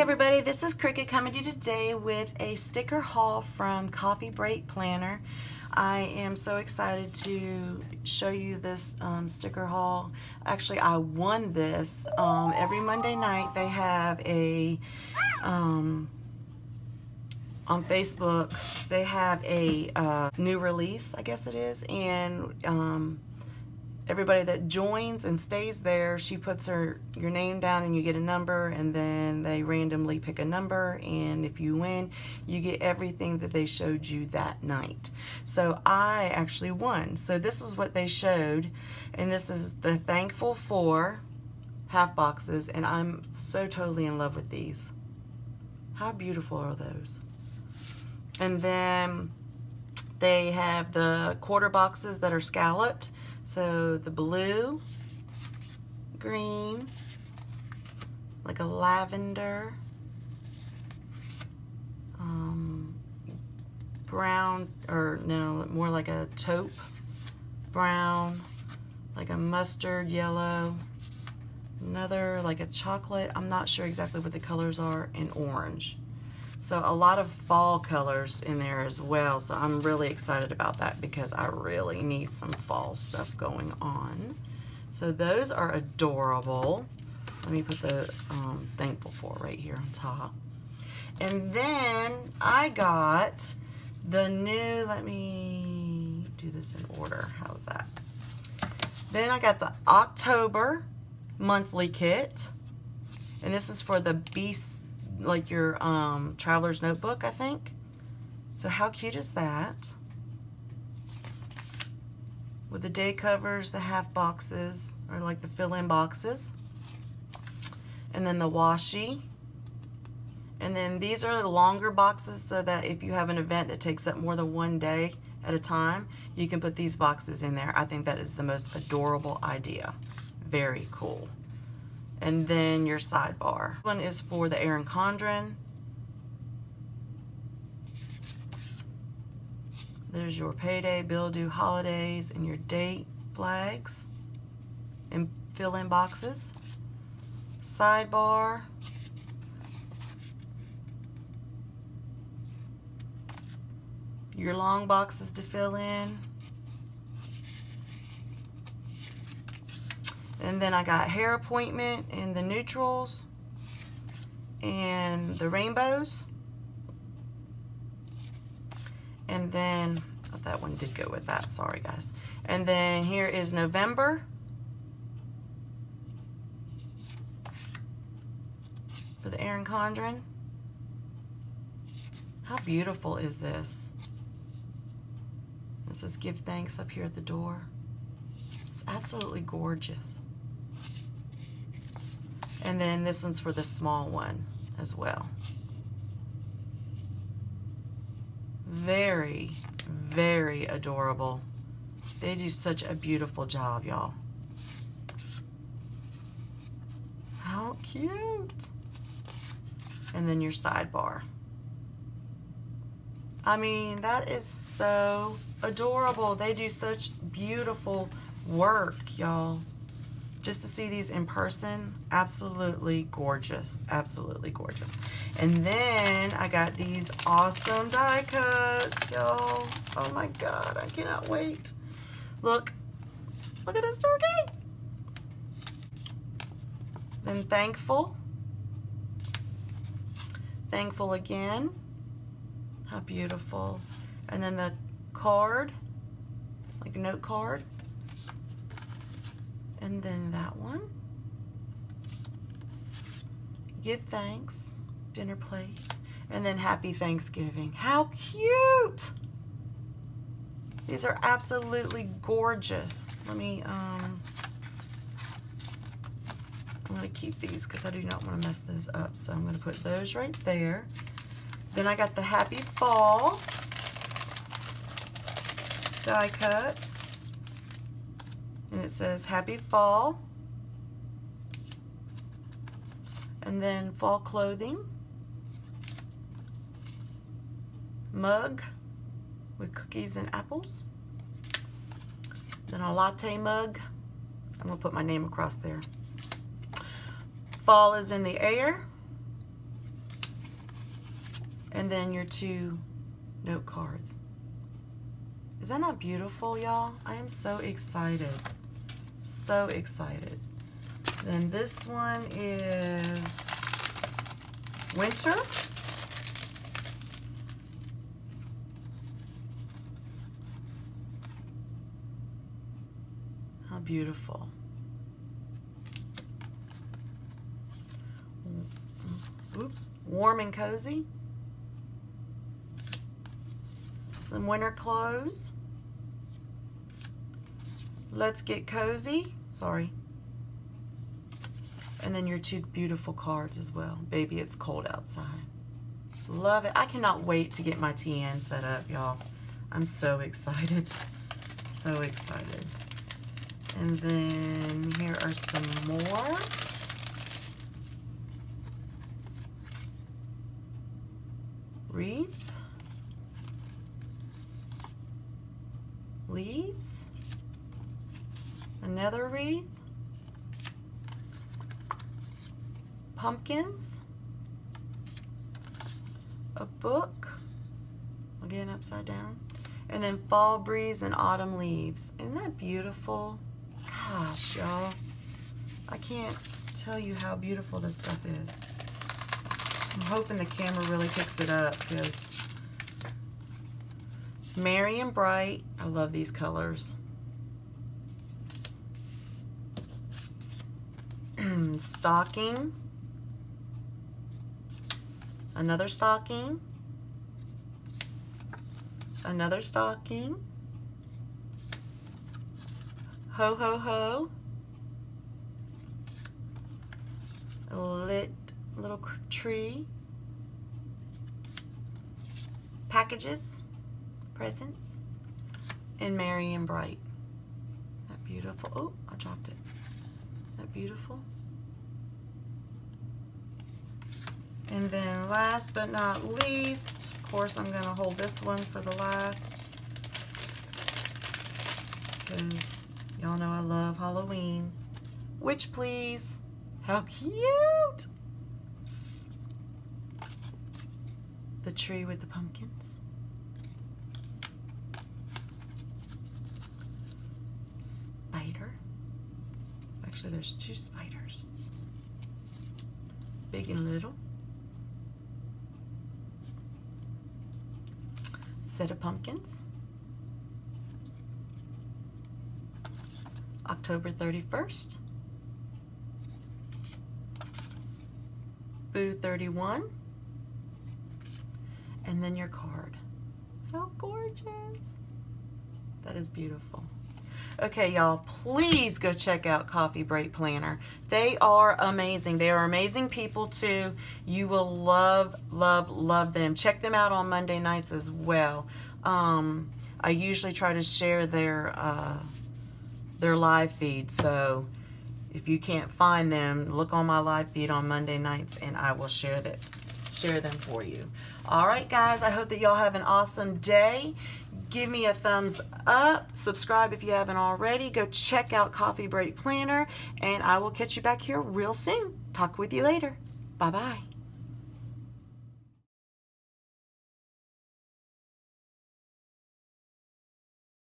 everybody, this is Cricket coming to you today with a sticker haul from Coffee Break Planner. I am so excited to show you this sticker haul. Actually, I won this. Every Monday night they have a, on Facebook, they have a new release, I guess it is, and everybody that joins and stays there, she puts your name down and you get a number, and then they randomly pick a number, and if you win, you get everything that they showed you that night. So I actually won. So this is what they showed, and this is the Thankful For half boxes, and I'm so totally in love with these. How beautiful are those? And then they have the quarter boxes that are scalloped. So the blue, green, like a lavender, brown, or no, more like a taupe brown, like a mustard yellow, another like a chocolate, I'm not sure exactly what the colors are, and orange. So a lot of fall colors in there as well, so I'm really excited about that because I really need some fall stuff going on. So those are adorable. Let me put the Thankful For right here on top. And then I got the new, let me do this in order, how's that? Then I got the October monthly kit, and this is for the Beast, like your traveler's notebook, I think. So how cute is that? With the day covers, the half boxes, or like the fill-in boxes, and then the washi. And then these are the longer boxes, so that if you have an event that takes up more than one day at a time, you can put these boxes in there. I think that is the most adorable idea. Very cool. And then your sidebar. This one is for the Erin Condren. There's your payday, bill due, holidays, and your date flags and fill-in boxes. Sidebar. Your long boxes to fill in. And then I got hair appointment and the neutrals and the rainbows. And then, oh, that one did go with that, sorry guys. And then here is November for the Erin Condren. How beautiful is this? It says give thanks up here at the door. It's absolutely gorgeous. And then this one's for the small one as well. Very, very adorable. They do such a beautiful job, y'all. How cute. And then your sidebar. I mean, that is so adorable. They do such beautiful work, y'all. Just to see these in person, absolutely gorgeous, absolutely gorgeous. And then I got these awesome die cuts, y'all. Oh my God, I cannot wait. Look at this turkey. Then Thankful. Thankful again. How beautiful. And then the card, like a note card. And then that one. Give thanks, dinner plate. And then Happy Thanksgiving. How cute! These are absolutely gorgeous. Let me, I'm gonna keep these because I do not want to mess those up. So I'm gonna put those right there. Then I got the Happy Fall die cuts. And it says Happy Fall. And then fall clothing. Mug with cookies and apples. Then a latte mug. I'm gonna put my name across there. Fall is in the air. And then your 2 note cards. Is that not beautiful, y'all? I am so excited. So excited. Then this one is winter. How beautiful. Oops. Warm and cozy. Some winter clothes. Let's get cozy. Sorry. And then your 2 beautiful cards as well. Baby, it's cold outside. Love it. I cannot wait to get my TN set up, y'all. I'm so excited. So excited. And then here are some more. Wreath. Leaves. Another wreath. Pumpkins. A book. Again, upside down. And then fall breeze and autumn leaves. Isn't that beautiful? Gosh, y'all. I can't tell you how beautiful this stuff is. I'm hoping the camera really picks it up because merry and bright. I love these colors. Stocking. Another stocking. Another stocking. Ho, ho, ho. A lit little tree. Packages. Presents. And merry and bright. Isn't that beautiful? Oh, I dropped it. Isn't that beautiful? And then last but not least, of course, I'm going to hold this one for the last because y'all know I love Halloween. Witch Please. How cute! The tree with the pumpkins. Spider. Actually, there's 2 spiders. Big and little. Set of pumpkins. October 31st. Boo 31. And then your card. How gorgeous. That is beautiful. Okay, y'all, please go check out Coffee Break Planner. They are amazing. They are amazing people, too. You will love, love, love them. Check them out on Monday nights as well. I usually try to share their live feed, so if you can't find them, look on my live feed on Monday nights, and I will share them for you. All right, guys, I hope that y'all have an awesome day. Give me a thumbs up. Subscribe if you haven't already. Go check out Coffee Break Planner, and I will catch you back here real soon. Talk with you later. Bye-bye.